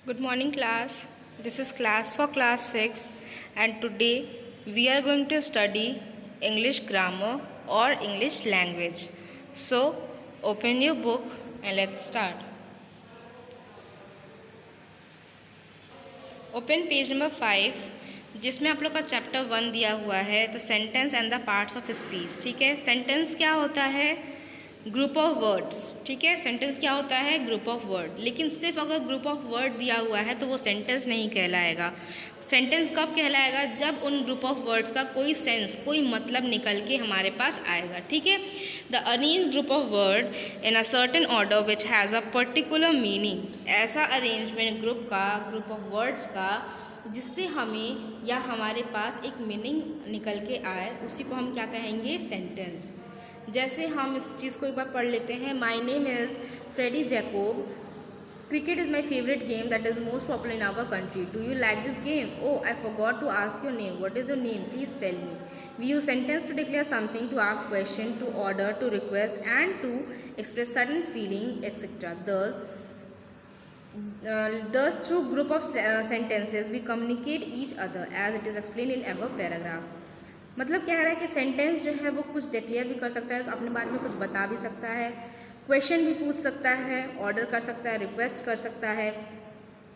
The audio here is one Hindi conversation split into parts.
Good morning, class. This is class for class 6, and today we are going to study English grammar or English language. So, open your book and let's start. Open page number 5 जिसमें आप लोग का चैप्टर 1 दिया हुआ है the sentence and the parts of speech. ठीक है, सेंटेंस क्या होता है? Group of words. ठीक है, सेंटेंस क्या होता है? Group of word. लेकिन सिर्फ अगर ग्रुप ऑफ वर्ड दिया हुआ है तो वो सेंटेंस नहीं कहलाएगा। सेंटेंस कब कहलाएगा? जब उन ग्रुप ऑफ वर्ड्स का कोई सेंस, कोई मतलब निकल के हमारे पास आएगा। ठीक है, the arrange group of word in a certain order which has a particular meaning. ऐसा अरेंजमेंट ग्रुप ऑफ वर्ड्स का जिससे हमें या हमारे पास एक मीनिंग निकल के आए, उसी को हम क्या कहेंगे? सेंटेंस। जैसे हम इस चीज़ को एक बार पढ़ लेते हैं। My name is Freddie Jacob. Cricket is my favourite game that is most popular in our country. Do you like this game? Oh, I forgot to ask your name. What is your name? Please tell me. We use sentence to declare something, to ask question, to order, to request, and to express certain feeling, etc. Thus, through group of sentences, we communicate each other as it is explained in above paragraph. मतलब कह रहा है कि सेंटेंस जो है वो कुछ डिक्लेयर भी कर सकता है, अपने बारे में कुछ बता भी सकता है, क्वेश्चन भी पूछ सकता है, ऑर्डर कर सकता है, रिक्वेस्ट कर सकता है,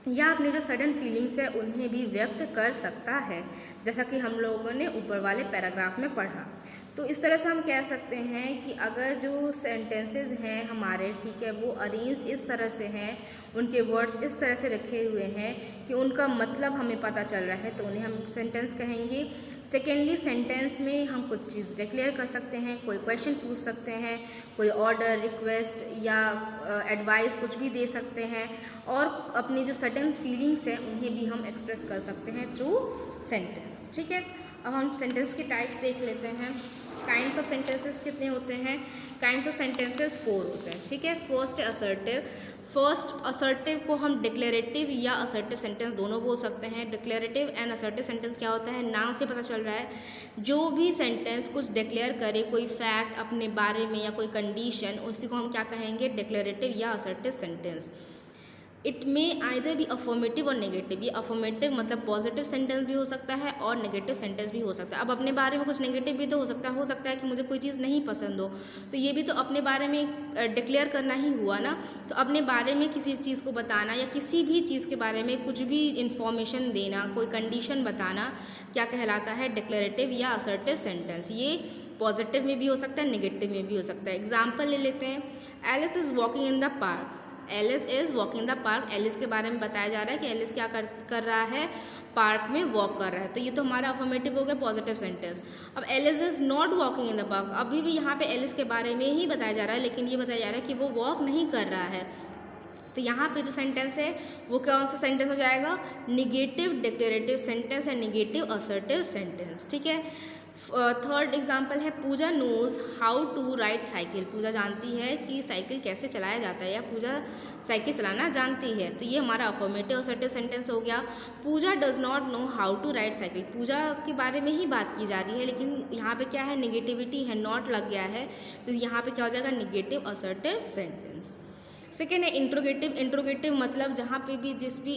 या अपने जो सडन फीलिंग्स है उन्हें भी व्यक्त कर सकता है, जैसा कि हम लोगों ने ऊपर वाले पैराग्राफ में पढ़ा। तो इस तरह से हम कह सकते हैं कि अगर जो सेंटेंसेस हैं हमारे, ठीक है, वो अरेंज इस तरह से हैं, उनके वर्ड्स इस तरह से रखे हुए हैं कि उनका मतलब हमें पता चल रहा है, तो उन्हें हम सेंटेंस कहेंगे। सेकेंडली, सेंटेंस में हम कुछ चीज़ डिक्लेयर कर सकते हैं, कोई क्वेश्चन पूछ सकते हैं, कोई ऑर्डर, रिक्वेस्ट या एडवाइस कुछ भी दे सकते हैं, और अपनी जो सडन फीलिंग्स हैं उन्हें भी हम एक्सप्रेस कर सकते हैं थ्रू सेंटेंस। ठीक है, अब हम सेंटेंस के टाइप्स देख लेते हैं। काइंड्स ऑफ सेंटेंसेस कितने होते हैं? काइंड्स ऑफ सेंटेंसेस 4 होते हैं। ठीक है, फर्स्ट है असर्टिव। फर्स्ट असर्टिव को हम डिक्लेरेटिव या असर्टिव सेंटेंस दोनों बोल सकते हैं। डिक्लेरेटिव एंड असर्टिव सेंटेंस क्या होता है? नाम से पता चल रहा है, जो भी सेंटेंस कुछ डिक्लेयर करे, कोई फैक्ट अपने बारे में या कोई कंडीशन, उसी को हम क्या कहेंगे? डिक्लेरेटिव या असर्टिव सेंटेंस। इट में आइदर भी अफर्मेटिव और नेगेटिव। ये अफर्मेटिव मतलब पॉजिटिव सेंटेंस भी हो सकता है और नेगेटिव सेंटेंस भी हो सकता है। अब अपने बारे में कुछ नेगेटिव भी तो हो सकता है कि मुझे कोई चीज़ नहीं पसंद हो, तो ये भी तो अपने बारे में डिक्लेयर करना ही हुआ ना। तो अपने बारे में किसी चीज़ को बताना या किसी भी चीज़ के बारे में कुछ भी इंफॉर्मेशन देना, कोई कंडीशन बताना, क्या कहलाता है? डिक्लेरेटिव या असर्टिव सेंटेंस। ये पॉजिटिव में भी हो सकता है, नेगेटिव में भी हो सकता है। एग्जाम्पल ले लेते हैं। Alice is walking in the park. Alice is walking the park. एलिस के बारे में बताया जा रहा है कि एलिस क्या कर रहा है? पार्क में वॉक कर रहा है। तो ये तो हमारा अफर्मेटिव हो गया, पॉजिटिव सेंटेंस। अब Alice is not walking in the park. अभी भी यहाँ पे एलिस के बारे में ही बताया जा रहा है, लेकिन ये बताया जा रहा है कि वो वॉक नहीं कर रहा है। तो यहाँ पे जो सेंटेंस है वो कौन सा सेंटेंस हो जाएगा? निगेटिव डिक्लेरेटिव सेंटेंस या निगेटिव असर्टिव सेंटेंस। ठीक है, थर्ड एग्जाम्पल है Pooja knows how to ride cycle. Pooja जानती है कि साइकिल कैसे चलाया जाता है, या पूजा साइकिल चलाना जानती है। तो ये हमारा अफर्मेटिव असर्टिव सेंटेंस हो गया। Pooja does not know how to ride cycle. Pooja के बारे में ही बात की जा रही है, लेकिन यहाँ पे क्या है? निगेटिविटी है, नॉट लग गया है, तो यहाँ पे क्या हो जाएगा? Negative assertive sentence. सेकेंड है इंट्रोगेटिव। इंट्रोगेटिव मतलब जहाँ पे भी जिस भी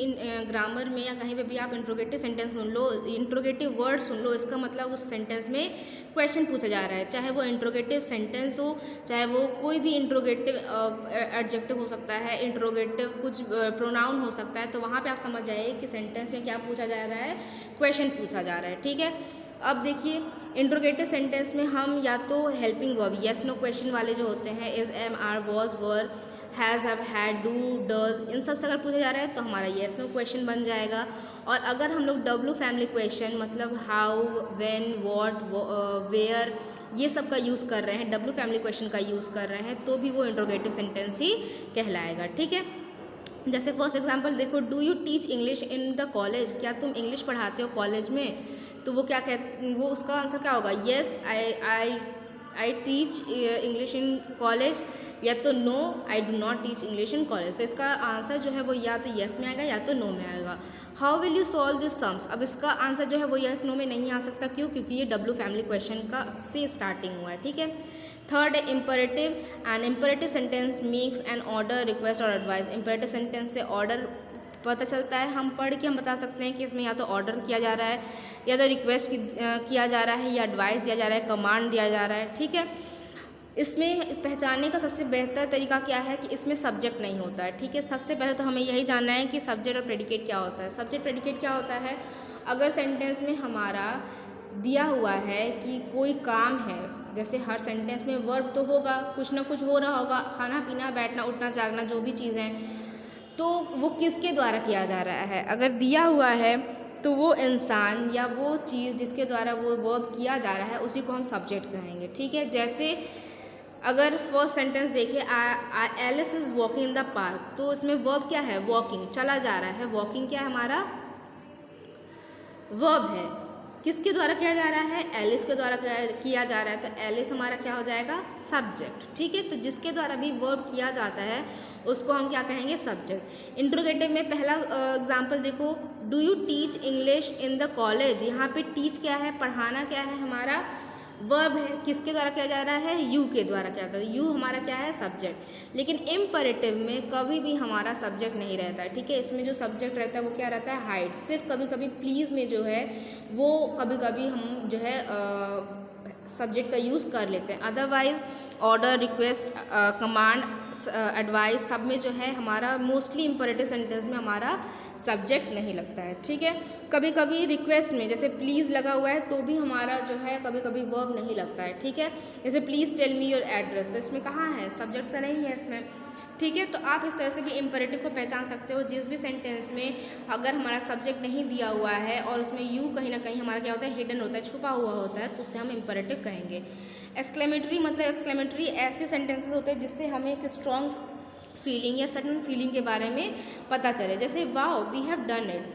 ग्रामर में या कहीं पे भी आप इंट्रोगेटिव सेंटेंस सुन लो, इंट्रोगेटिव वर्ड सुन लो, इसका मतलब उस सेंटेंस में क्वेश्चन पूछा जा रहा है। चाहे वो इंट्रोगेटिव सेंटेंस हो, चाहे वो कोई भी इंट्रोगेटिव एडजेक्टिव हो सकता है, इंट्रोगेटिव कुछ प्रोनाउन हो सकता है, तो वहाँ पे आप समझ जाइए कि सेंटेंस में क्या पूछा जा रहा है? क्वेश्चन पूछा जा रहा है। ठीक है, अब देखिए इंट्रोगेटिव सेंटेंस में हम या तो helping verb, yes no question वाले जो होते हैं, is, am, are, was, were, has, have, had, do, does, इन सब से अगर पूछा जा रहा है तो हमारा येस नो क्वेश्चन बन जाएगा। और अगर हम लोग डब्ल्यू फैमिली क्वेश्चन मतलब हाउ, व्हेन, व्हाट, वेयर, ये सब का यूज़ कर रहे हैं, डब्ल्यू फैमिली क्वेश्चन का यूज़ कर रहे हैं, तो भी वो इंट्रोगेटिव सेंटेंस ही कहलाएगा। ठीक है, जैसे फर्स्ट एग्जांपल देखो, do you teach English in the college. क्या तुम इंग्लिश पढ़ाते हो कॉलेज में? तो वो क्या वो उसका आंसर क्या होगा? Yes I teach English in college, या तो no I do not teach English in college. तो इसका आंसर जो है वो या तो येस में आएगा या तो नो में आएगा। How will you solve this sums. अब इसका आंसर जो है वो येस नो में नहीं आ सकता, क्यों? क्योंकि ये डब्ल्यू फैमिली क्वेश्चन का से स्टार्टिंग हुआ है। ठीक है, थर्ड है imperative. And imperative sentence makes an order, request और एडवाइस। इम्परेटिव सेंटेंस से ऑर्डर पता चलता है, हम पढ़ के हम बता सकते हैं कि इसमें या तो ऑर्डर किया जा रहा है, या तो रिक्वेस्ट किया जा रहा है, या एडवाइस दिया जा रहा है, कमांड दिया जा रहा है। ठीक है, इसमें पहचानने का सबसे बेहतर तरीका क्या है कि इसमें सब्जेक्ट नहीं होता है। ठीक है, सबसे पहले तो हमें यही जानना है कि सब्जेक्ट और प्रेडिकेट क्या होता है। सब्जेक्ट प्रेडिकेट क्या होता है, अगर सेंटेंस में हमारा दिया हुआ है कि कोई काम है, जैसे हर सेंटेंस में वर्ब तो होगा, कुछ ना कुछ हो रहा होगा, खाना पीना, बैठना, उठना, जागना, जो भी चीज़ें, तो वो किसके द्वारा किया जा रहा है। अगर दिया हुआ है तो वो इंसान या वो चीज़ जिसके द्वारा वो वर्ब किया जा रहा है उसी को हम सब्जेक्ट कहेंगे। ठीक है, जैसे अगर फर्स्ट सेंटेंस देखें, Alice is walking in the park, तो इसमें वर्ब क्या है, वॉकिंग, चला जा रहा है। वॉकिंग क्या है, हमारा वर्ब है। किसके द्वारा किया जा रहा है, एलिस के द्वारा किया जा रहा है, तो एलिस हमारा क्या हो जाएगा, सब्जेक्ट। ठीक है, तो जिसके द्वारा भी वर्ब किया जाता है उसको हम क्या कहेंगे, सब्जेक्ट। इंट्रोगेटिव में पहला एग्जांपल देखो, do you teach English in the college. यहाँ पे टीच क्या है, पढ़ाना क्या है, हमारा वर्ब है। किसके द्वारा किया जा रहा है, यू के द्वारा किया जाता है। यू हमारा क्या है, सब्जेक्ट। लेकिन इम्परेटिव में कभी भी हमारा सब्जेक्ट नहीं रहता है। ठीक है, इसमें जो सब्जेक्ट रहता है वो क्या रहता है, हाइड। सिर्फ कभी कभी प्लीज़ में जो है वो कभी कभी हम जो है सब्जेक्ट का यूज़ कर लेते हैं। Otherwise order, request, command, advice, सब में जो है हमारा मोस्टली इम्परेटिव सेंटेंस में हमारा सब्जेक्ट नहीं लगता है। ठीक है, कभी कभी रिक्वेस्ट में जैसे प्लीज़ लगा हुआ है तो भी हमारा जो है कभी कभी वर्ब नहीं लगता है। ठीक है, जैसे please tell me your address, तो इसमें कहाँ है, सब्जेक्ट तो नहीं है इसमें। ठीक है, तो आप इस तरह से भी इम्परेटिव को पहचान सकते हो। जिस भी सेंटेंस में अगर हमारा सब्जेक्ट नहीं दिया हुआ है और उसमें यू कहीं ना कहीं हमारा क्या होता है, हिडन होता है, छुपा हुआ होता है, तो उससे हम इम्परेटिव कहेंगे। एक्सक्लेमेटरी मतलब एक्सक्लेमेटरी ऐसे सेंटेंसेस होते हैं जिससे हमें एक स्ट्रॉन्ग फीलिंग या सडन फीलिंग के बारे में पता चले। जैसे wow we have done it,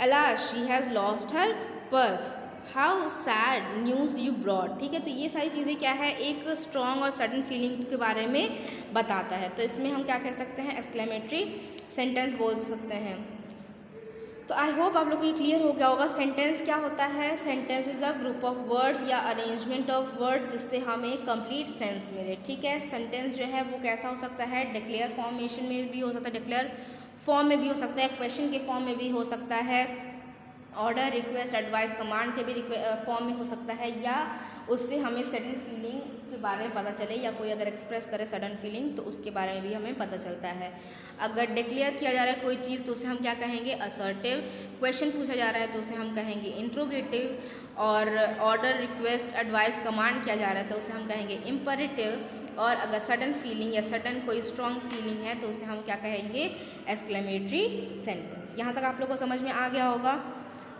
alas she has lost her purse, how sad news you brought. ठीक है, तो ये सारी चीज़ें क्या है, एक स्ट्रॉन्ग और सडन फीलिंग के बारे में बताता है। तो इसमें हम क्या कह सकते हैं, एक्सक्लेमेटरी सेंटेंस बोल सकते हैं। तो आई होप आप लोग को ये क्लियर हो गया होगा। सेंटेंस क्या होता है, sentence is a group of words या अरेंजमेंट ऑफ वर्ड्स जिससे हमें कंप्लीट सेंस मिले। ठीक है, सेंटेंस जो है वो कैसा हो सकता है, डिक्लेयर फॉर्मेशन में भी हो सकता है, डिक्लेयर फॉर्म में भी हो सकता है, क्वेश्चन के फॉर्म में भी हो सकता है, ऑर्डर, रिक्वेस्ट, एडवाइस, कमांड के भी फॉर्म में हो सकता है, या उससे हमें सडन फीलिंग के बारे में पता चले, या कोई अगर एक्सप्रेस करे सडन फीलिंग तो उसके बारे में भी हमें पता चलता है। अगर डिक्लेयर किया जा रहा है कोई चीज़ तो उसे हम क्या कहेंगे, असर्टिव। क्वेश्चन पूछा जा रहा है तो उसे हम कहेंगे इंट्रोगेटिव, और ऑर्डर, रिक्वेस्ट, एडवाइस, कमांड किया जा रहा है तो उसे हम कहेंगे इम्परेटिव, और अगर सडन फीलिंग या सडन कोई स्ट्रॉन्ग फीलिंग है तो उसे हम क्या कहेंगे, एक्सक्लेमेटरी सेंटेंस। यहाँ तक आप लोग को समझ में आ गया होगा।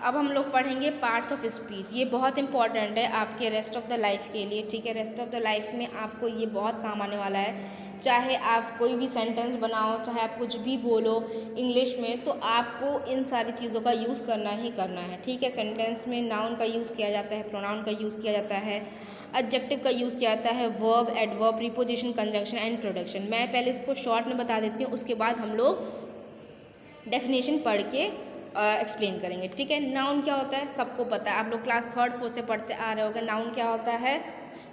अब हम लोग पढ़ेंगे पार्ट्स ऑफ स्पीच। ये बहुत इंपॉर्टेंट है आपके रेस्ट ऑफ द लाइफ के लिए। ठीक है, रेस्ट ऑफ द लाइफ में आपको ये बहुत काम आने वाला है। चाहे आप कोई भी सेंटेंस बनाओ, चाहे आप कुछ भी बोलो इंग्लिश में, तो आपको इन सारी चीज़ों का यूज़ करना ही करना है। ठीक है, सेंटेंस में नाउन का यूज़ किया जाता है, प्रोनाउन का यूज़ किया जाता है, एडजेक्टिव का यूज़ किया जाता है, verb, adverb, preposition, conjunction and introduction. मैं पहले इसको शॉर्ट में बता देती हूँ, उसके बाद हम लोग डेफिनेशन पढ़ के एक्सप्लेन करेंगे। ठीक है, नाउन क्या होता है सबको पता है, आप लोग क्लास 3rd 4th से पढ़ते आ रहे होंगे। नाउन क्या होता है,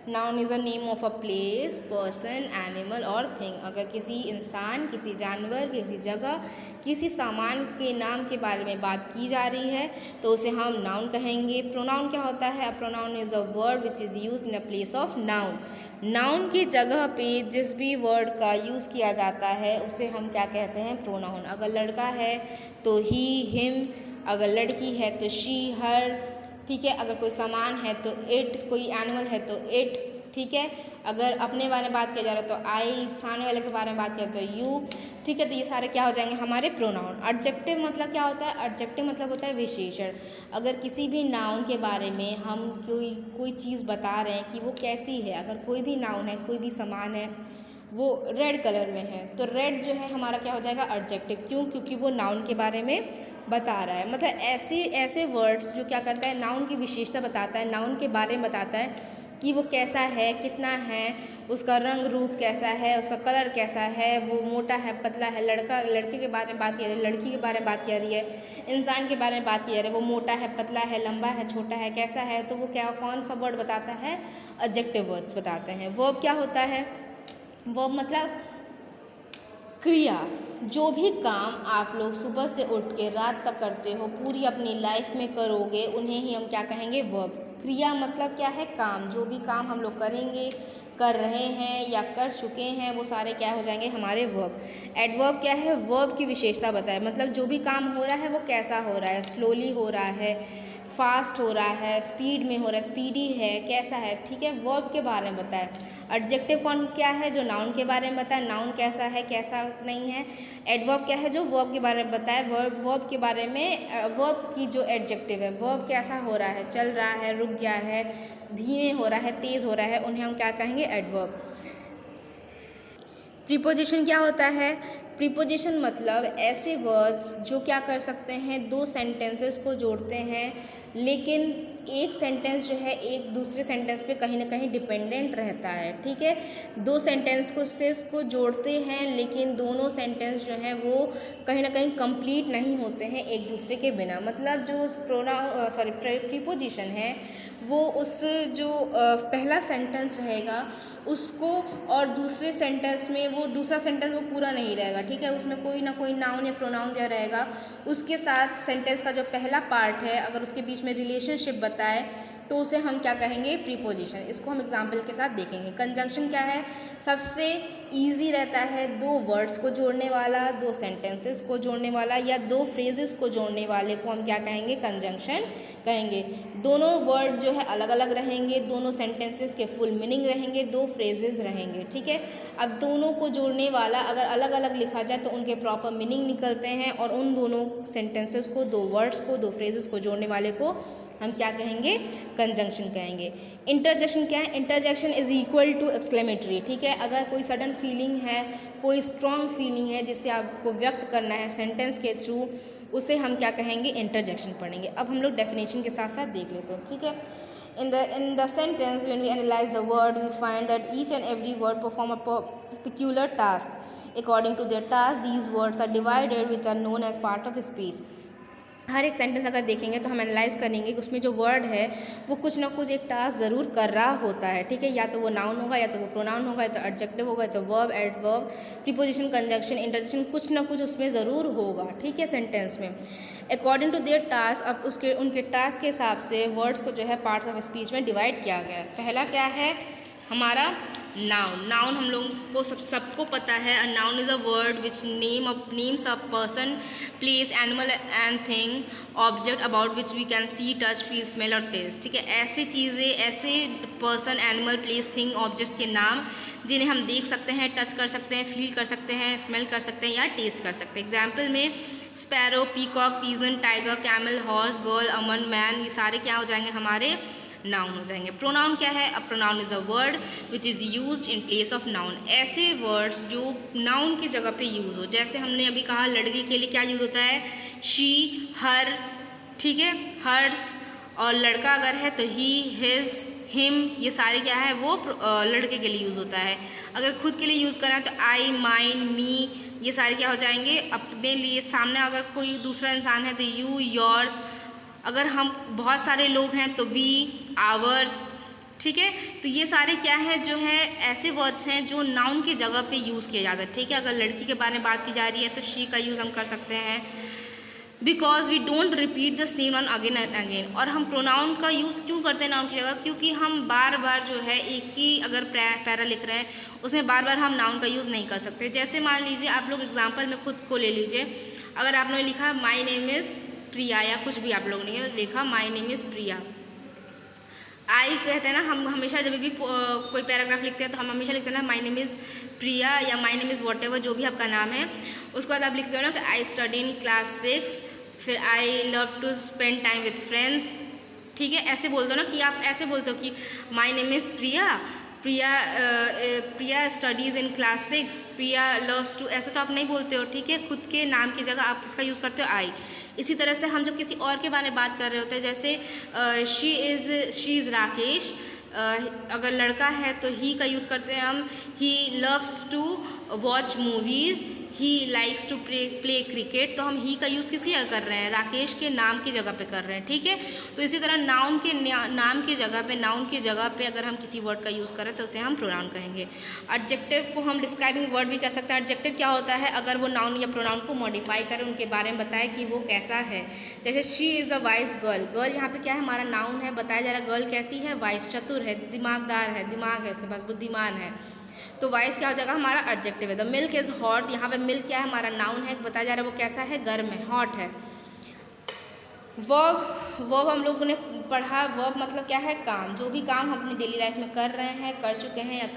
noun is a name of a place, person, animal और थिंग। अगर किसी इंसान, किसी जानवर, किसी जगह, किसी सामान के नाम के बारे में बात की जा रही है तो उसे हम नाउन कहेंगे। प्रोनाउन क्या होता है, a pronoun is a word which is used in a place of noun. Noun की जगह पे जिस भी वर्ड का यूज़ किया जाता है उसे हम क्या कहते हैं, प्रोनाउन। अगर लड़का है तो ही, हिम, अगर लड़की है तो शी, हर। ठीक है, अगर कोई सामान है तो इट, कोई एनिमल है तो इट। ठीक है, अगर अपने बारे में बात किया जा रहा है तो आई, सामने वाले के बारे में बात किया तो यू। ठीक है, तो ये सारे क्या हो जाएंगे हमारे प्रोनाउन। एडजेक्टिव मतलब क्या होता है, एडजेक्टिव मतलब होता है विशेषण। अगर किसी भी नाउन के बारे में हम कोई चीज़ बता रहे हैं कि वो कैसी है, अगर कोई भी नाउन है, कोई भी सामान है, वो रेड कलर में है तो रेड जो है हमारा क्या हो जाएगा, एडजेक्टिव। क्यों, क्योंकि वो नाउन के बारे में बता रहा है। मतलब ऐसे वर्ड्स जो क्या करता है, नाउन की विशेषता बताता है, नाउन के बारे में बताता है कि वो कैसा है, कितना है, उसका रंग रूप कैसा है, उसका कलर कैसा है, वो मोटा है, पतला है, लड़के के बारे में बात की जा रही है, लड़की के बारे में बात की जा रही है, इंसान के बारे में बात की जा रही है, वो मोटा है, पतला है, लंबा है, छोटा है, कैसा है, तो वो क्या, कौन सा वर्ड बताता है, एडजेक्टिव वर्ड्स बताते हैं। वर्ब क्या होता है, वर्ब मतलब क्रिया। जो भी काम आप लोग सुबह से उठ के रात तक करते हो, पूरी अपनी लाइफ में करोगे, उन्हें ही हम क्या कहेंगे, वर्ब। क्रिया मतलब क्या है, काम। जो भी काम हम लोग करेंगे, कर रहे हैं या कर चुके हैं, वो सारे क्या हो जाएंगे, हमारे वर्ब। एडवर्ब क्या है, वर्ब की विशेषता बताए, मतलब जो भी काम हो रहा है वो कैसा हो रहा है, स्लोली हो रहा है, फास्ट हो रहा है, स्पीड में हो रहा है, स्पीडी है, कैसा है, ठीक है, वर्ब के बारे में बताए। एडजेक्टिव कौन क्या है, जो नाउन के बारे में बताए, नाउन कैसा है कैसा नहीं है। एडवर्ब क्या है, जो वर्ब के बारे में बताए, वर्ब के बारे में, वर्ब की जो एडजेक्टिव है, वर्ब कैसा हो रहा है, चल रहा है, रुक गया है, धीमे हो रहा है, तेज़ हो रहा है, उन्हें हम क्या कहेंगे, एडवर्ब। प्रीपोजिशन क्या होता है, प्रीपोजिशन मतलब ऐसे वर्ड्स जो क्या कर सकते हैं, दो सेंटेंसेस को जोड़ते हैं, लेकिन एक सेंटेंस जो है एक दूसरे सेंटेंस पे कहीं ना कहीं डिपेंडेंट रहता है, ठीक है। दो सेंटेंस को जोड़ते हैं, लेकिन दोनों सेंटेंस जो हैं वो कहीं ना कहीं कंप्लीट नहीं होते हैं एक दूसरे के बिना। मतलब जो प्रीपोजिशन है वो उस जो पहला सेंटेंस रहेगा उसको, और दूसरे सेंटेंस में वो दूसरा सेंटेंस वो पूरा नहीं रहेगा, ठीक है, उसमें कोई ना कोई नाउन या प्रोनाउन दिया रहेगा, उसके साथ सेंटेंस का जो पहला पार्ट है अगर उसके बीच में रिलेशनशिप बताए तो उसे हम क्या कहेंगे, प्रीपोजिशन। इसको हम एग्जाम्पल के साथ देखेंगे। कंजंक्शन क्या है, सबसे ईजी रहता है दो वर्ड्स को जोड़ने वाला, दो सेंटेंसेस को जोड़ने वाला या दो फ्रेजेस को जोड़ने वाले को हम क्या कहेंगे, कंजंक्शन कहेंगे। दोनों वर्ड जो है अलग अलग रहेंगे, दोनों सेंटेंसेस के फुल मीनिंग रहेंगे, दो फ्रेजेस रहेंगे, ठीक है। अब दोनों को जोड़ने वाला अगर अलग अलग लिखा जाए तो उनके प्रॉपर मीनिंग निकलते हैं, और उन दोनों सेंटेंसेस को, दो वर्ड्स को, दो फ्रेजेस को जोड़ने वाले को हम क्या कहेंगे, कंजंक्शन कहेंगे। इंटरजेक्शन क्या है, interjection is equal to exclamatory, ठीक है। अगर कोई सडन फीलिंग है, कोई स्ट्रॉन्ग फीलिंग है जिसे आपको व्यक्त करना है सेंटेंस के थ्रू, उसे हम क्या कहेंगे, इंटरजेक्शन पढ़ेंगे। अब हम लोग डेफिनेशन के साथ साथ देख लेते हैं, ठीक है। In the sentence, when we analyze the word, we find that each and every word perform a peculiar task. According to their task, these words are divided, which are known as part of speech. हर एक सेंटेंस अगर देखेंगे तो हम एनालाइज करेंगे कि उसमें जो वर्ड है वो कुछ ना कुछ एक टास्क ज़रूर कर रहा होता है, ठीक है। या तो वो नाउन होगा, या तो वो प्रोनाउन होगा, या तो एडजेक्टिव होगा, या तो verb, adverb, preposition, conjunction, interjection, कुछ ना कुछ उसमें ज़रूर होगा, ठीक है, सेंटेंस में। अकॉर्डिंग टू देयर टास्क, अब उसके उनके टास्क के हिसाब से वर्ड्स को जो है पार्ट्स ऑफ स्पीच में डिवाइड किया गया है। पहला क्या है हमारा, नाउन। नाउन हम लोगों को सबको पता है, a noun is a word which names a person, place, animal and thing, object about which we can see, touch, feel, smell और टेस्ट, ठीक है। ऐसी चीज़ें, ऐसे person, animal, place, thing, object के नाम जिन्हें हम देख सकते हैं, टच कर सकते हैं, फील कर सकते हैं, स्मेल कर सकते हैं या टेस्ट कर सकते हैं। एग्जाम्पल में sparrow, peacock, pigeon, tiger, camel, horse, girl, Aman, man, ये सारे क्या हो जाएंगे, हमारे नाउन हो जाएंगे। प्रोनाउन क्या है, a pronoun is a word which is used in place of noun. ऐसे वर्ड्स जो नाउन की जगह पे यूज़ हो, जैसे हमने अभी कहा लड़की के लिए क्या यूज़ होता है, शी, हर, ठीक है, हर्स, और लड़का अगर है तो ही, हिज, हिम, ये सारे क्या है वो लड़के के लिए यूज़ होता है। अगर खुद के लिए यूज़ करें तो आई, माइन, मी, ये सारे क्या हो जाएंगे अपने लिए। सामने अगर कोई दूसरा इंसान है तो यू, योर्स, अगर हम बहुत सारे लोग हैं तो वी, आवर्स, ठीक है। तो ये सारे क्या है जो है ऐसे वर्ड्स हैं जो नाउन की जगह पे यूज़ किया जाता है, ठीक है। अगर लड़की के बारे में बात की जा रही है तो शी का यूज़ हम कर सकते हैं, because we don't repeat the same noun again and again. और हम प्रोनाउन का यूज़ क्यों करते हैं नाउन की जगह, क्योंकि हम बार बार जो है एक ही अगर पैरा लिख रहे हैं उसमें बार बार हम नाउन का यूज़ नहीं कर सकते। जैसे मान लीजिए आप लोग एग्जाम्पल में खुद को ले लीजिए, अगर आपने लिखा माई नेम इज़ प्रिया, या कुछ भी आप लोगों ने लिखा माई नेम इज़ प्रिया, आई कहते हैं ना, हम हमेशा जब भी कोई पैराग्राफ लिखते हैं तो हम हमेशा लिखते हैं ना माई नेम इज़ प्रिया या माई नेम इज़ वॉट एवर, जो भी आपका नाम है। उसके बाद आप लिखते हो ना कि आई स्टडी इन क्लास 6, फिर I love to spend time with friends, ठीक है। ऐसे बोलते हो ना कि आप ऐसे बोलते हो कि my name is Priya, Priya studies in class 6, Priya loves to, ऐसे तो आप नहीं बोलते हो, ठीक है। खुद के नाम की जगह आप इसका यूज़ करते हो आई। इसी तरह से हम जब किसी और के बारे में बात कर रहे होते हैं, जैसे शी इज़ राकेश, अगर लड़का है तो ही का यूज़ करते हैं हम, he loves to watch movies, he likes to play cricket, तो हम ही का यूज़ किसी जगह कर रहे हैं, राकेश के नाम की जगह पे कर रहे हैं, ठीक है। तो इसी तरह नाउन के नाम की जगह पे अगर हम किसी वर्ड का यूज़ करें तो उसे हम प्रोनाउन कहेंगे। एडजेक्टिव को हम डिस्क्राइबिंग वर्ड भी कह सकते हैं। एडजेक्टिव क्या होता है, अगर वो नाउन या प्रोनाउन को मॉडिफाई करें, उनके बारे में बताए कि वो कैसा है। जैसे she is a wise girl, girl यहाँ पे क्या है, हमारा नाउन है, बताया जा रहा है गर्ल कैसी है, वाइज चतुर है, दिमागदार है, दिमाग है उसके पास, बुद्धिमान है, तो वाइस क्या हो जाएगा हमारा एडजेक्टिव है। द मिल्क इज़ हॉट, यहाँ पे मिल्क क्या है, हमारा नाउन है, बताया जा रहा है वो कैसा है, गर्म है, हॉट है। वर्ब हम लोगों ने पढ़ा, वर्ब मतलब क्या है, काम, जो भी काम हम अपनी डेली लाइफ में कर रहे हैं, कर चुके हैं या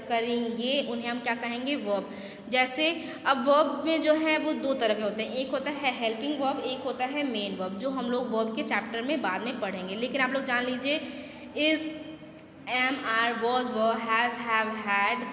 करेंगे, उन्हें हम क्या कहेंगे, वर्ब। जैसे अब वर्ब में जो है वो दो तरह के होते हैं, एक होता है हेल्पिंग वर्ब, एक होता है मेन वर्ब, जो हम लोग वर्ब के चैप्टर में बाद में पढ़ेंगे। लेकिन आप लोग जान लीजिए, is, am, are, was, were, has, have, had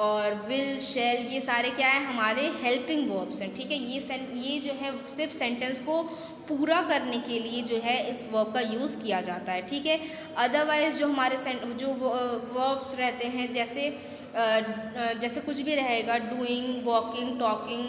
और विल, शैल, ये सारे क्या है, हमारे हेल्पिंग वर्ब्स हैं, ठीक है। ये जो है सिर्फ सेंटेंस को पूरा करने के लिए जो है इस वर्ब का यूज़ किया जाता है, ठीक है। अदरवाइज जो हमारे जो वर्ब्स रहते हैं, जैसे कुछ भी रहेगा, डूइंग, वॉकिंग, टॉकिंग,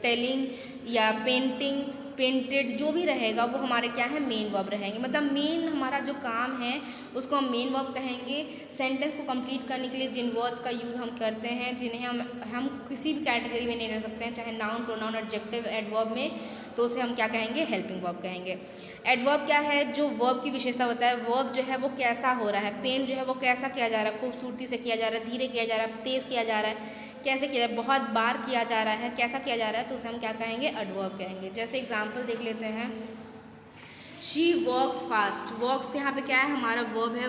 टेलिंग या पेंटिंग, पेंटेड, जो भी रहेगा वो हमारे क्या है, मेन वर्ब रहेंगे। मतलब मेन हमारा जो काम है उसको हम मेन वर्ब कहेंगे। सेंटेंस को कंप्लीट करने के लिए जिन वर्ड्स का यूज़ हम करते हैं, जिन्हें हम किसी भी कैटेगरी में नहीं रख सकते हैं, चाहे नाउन, प्रोनाउन, एडजेक्टिव, एडवर्ब में, तो उसे हम क्या कहेंगे, हेल्पिंग वर्ब कहेंगे। एडवर्ब क्या है, जो वर्ब की विशेषता होता है, वर्ब जो है वो कैसा हो रहा है, पेंट जो है वो कैसा किया जा रहा है, खूबसूरती से किया जा रहा है, धीरे किया जा रहा है, तेज़ किया जा रहा है, कैसे किया जाए, बहुत बार किया जा रहा है, कैसा किया जा रहा है, तो उसे हम क्या कहेंगे, एडवर्ब कहेंगे। जैसे एग्जांपल देख लेते हैं, शी वॉक्स फास्ट, वॉक्स यहाँ पे क्या है, हमारा वर्ब है,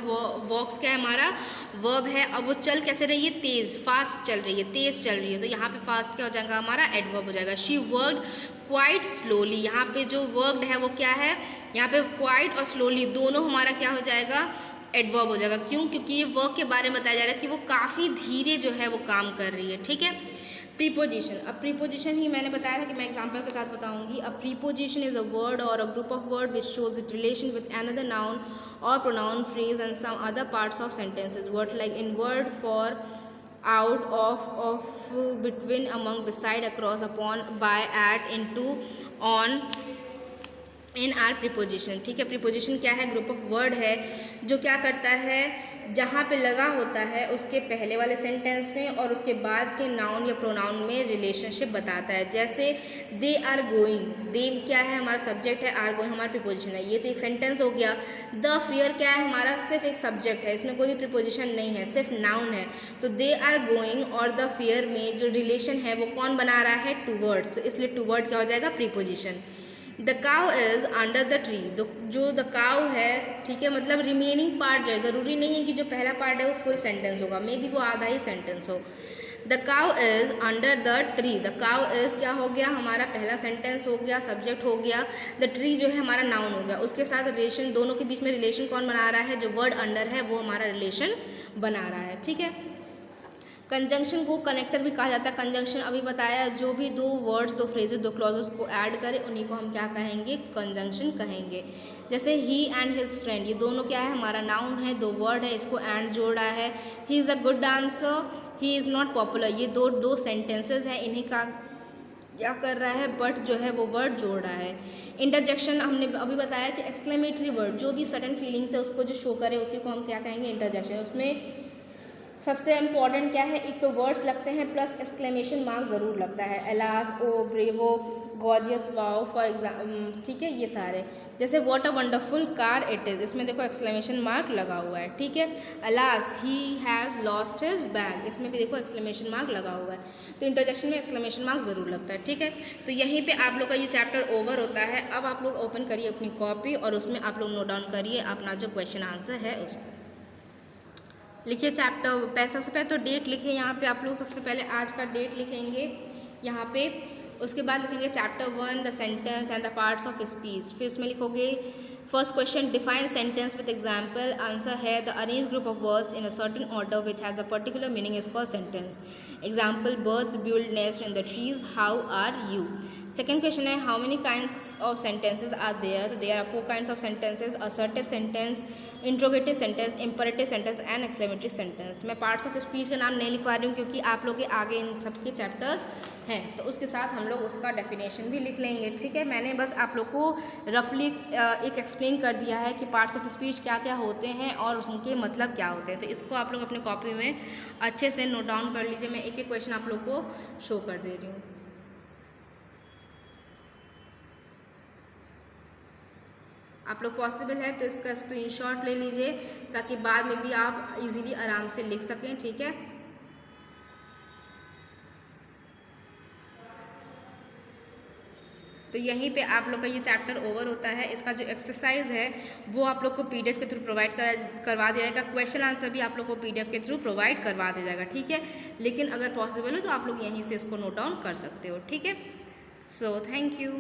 वॉक्स क्या है, हमारा वर्ब है। अब वो चल कैसे रही है, तेज़, फास्ट चल रही है, तेज़ चल रही है, तो यहाँ पे फास्ट क्या हो जाएगा, हमारा एडवर्ब हो जाएगा। शी वर्कड क्वाइट स्लोली, यहाँ पे जो वर्ब है वो क्या है, यहाँ पे क्वाइट और स्लोली दोनों हमारा क्या हो जाएगा, एडवर्ब हो जाएगा। क्यों, क्योंकि ये वर्क के बारे में बताया जा रहा है कि वो काफ़ी धीरे जो है वो काम कर रही है, ठीक है। प्रीपोजिशन, अब प्रीपोजिशन ही मैंने बताया था कि मैं एग्जांपल के साथ बताऊंगी। A preposition is a word और a group of word which shows it relation with another noun और pronoun, phrase and some other parts of sentences. Word like in, word, for, out, between, among, beside, across, upon, by, at, into, on, इन आर प्रीपोजिशन, ठीक है। प्रीपोजिशन क्या है, ग्रुप ऑफ वर्ड है जो क्या करता है, जहाँ पे लगा होता है उसके पहले वाले सेंटेंस में और उसके बाद के नाउन या प्रोनाउन में रिलेशनशिप बताता है। जैसे दे आर गोइंग, दे क्या है, हमारा सब्जेक्ट है, आर गोइंग हमारा प्रीपोजिशन है, ये तो एक सेंटेंस हो गया। द फियर क्या है, हमारा सिर्फ एक सब्जेक्ट है, इसमें कोई भी प्रीपोजिशन नहीं है, सिर्फ नाउन है। तो दे आर गोइंग और द फियर में जो रिलेशन है वो कौन बना रहा है, टूवर्ड्स, तो इसलिए टूवर्ड क्या हो जाएगा, preposition. The cow is under the tree, जो द काउ है, ठीक है, मतलब रिमेनिंग पार्ट जो है, ज़रूरी नहीं है कि जो पहला पार्ट है वो फुल सेंटेंस होगा, मे बी वो आधा ही सेंटेंस हो। The cow is under the tree, the cow is क्या हो गया, हमारा पहला सेंटेंस हो गया, सब्जेक्ट हो गया। द ट्री जो है हमारा नाउन हो गया, उसके साथ रिलेशन, दोनों के बीच में रिलेशन कौन बना रहा है, जो वर्ड अंडर है वो हमारा रिलेशन बना रहा है, ठीक है। कंजंक्शन को कनेक्टर भी कहा जाता है। कंजंक्शन अभी बताया, जो भी दो वर्ड्स, दो फ्रेजेस, दो क्लॉजेस को ऐड करें उन्हीं को हम क्या कहेंगे, कंजंक्शन कहेंगे। जैसे ही एंड हिज फ्रेंड, ये दोनों क्या है, हमारा नाउन है, दो वर्ड है, इसको एंड जोड़ा है। He is a good dancer, he is not popular, ये दो सेंटेंसेस हैं, इन्हीं का क्या कर रहा है, बट जो है वो वर्ड जोड़ रहा है। इंटरजेक्शन हमने अभी बताया कि एक्सक्लेमेटरी वर्ड, जो भी सडन फीलिंग्स है उसको जो शो करे उसी को हम क्या कहेंगे, इंटरजेक्शन। उसमें सबसे इम्पॉर्टेंट क्या है, एक तो वर्ड्स लगते हैं प्लस एक्सक्लेमेशन मार्क ज़रूर लगता है, alas, oh, bravo, gorgeous, wow, for example, ठीक है, ये सारे। जैसे what a wonderful car it is, इसमें देखो एक्सक्लेमेशन मार्क लगा हुआ है, ठीक है। Alas, he has lost his bag, इसमें भी देखो एक्सक्लेमेशन मार्क लगा हुआ है। तो इंटरजेक्शन में एक्सक्लेमेशन मार्क ज़रूर लगता है, ठीक है। तो यहीं पे आप लोग का ये चैप्टर ओवर होता है। अब आप लोग ओपन करिए अपनी कॉपी और उसमें आप लोग नोट डाउन करिए अपना जो क्वेश्चन आंसर है उसको लिखिए। चैप्टर सबसे पहले तो डेट लिखे, यहाँ पे आप लोग सबसे पहले आज का डेट लिखेंगे यहाँ पे। उसके बाद लिखेंगे chapter 1 the sentence and the parts of speech. फिर उसमें लिखोगे first question, define sentence with example. Answer है the arrange group of words in a certain order which has a particular meaning is called sentence. Example, birds build nest in the trees, how are you. Second question है how many kinds of sentences are there. तो there are 4 kinds of sentences, assertive sentence, interrogative sentence, imperative sentence and exclamatory sentence. मैं पार्ट्स ऑफ स्पीच का नाम नहीं लिखवा रही हूँ क्योंकि आप लोग के आगे इन सबके चैप्टर्स हैं तो उसके साथ हम लोग उसका डेफिनेशन भी लिख लेंगे। ठीक है, मैंने बस आप लोग को रफली एक एक्सप्लेन कर दिया है कि पार्ट्स ऑफ स्पीच क्या क्या होते हैं और उनके मतलब क्या होते हैं। तो इसको आप लोग अपने कॉपी में अच्छे से नोट डाउन कर लीजिए। मैं एक एक क्वेश्चन आप लोग को शो कर दे रही हूँ। आप लोग पॉसिबल है तो इसका स्क्रीनशॉट ले लीजिए ताकि बाद में भी आप इजीली आराम से लिख सकें। ठीक है, तो यहीं पे आप लोग का ये चैप्टर ओवर होता है। इसका जो एक्सरसाइज है वो आप लोग को पीडीएफ के थ्रू प्रोवाइड करवा दिया जाएगा। क्वेश्चन आंसर भी आप लोग को पीडीएफ के थ्रू प्रोवाइड करवा दिया जाएगा। ठीक है, लेकिन अगर पॉसिबल हो तो आप लोग यहीं से इसको नोट डाउन कर सकते हो। ठीक है, सो थैंक यू।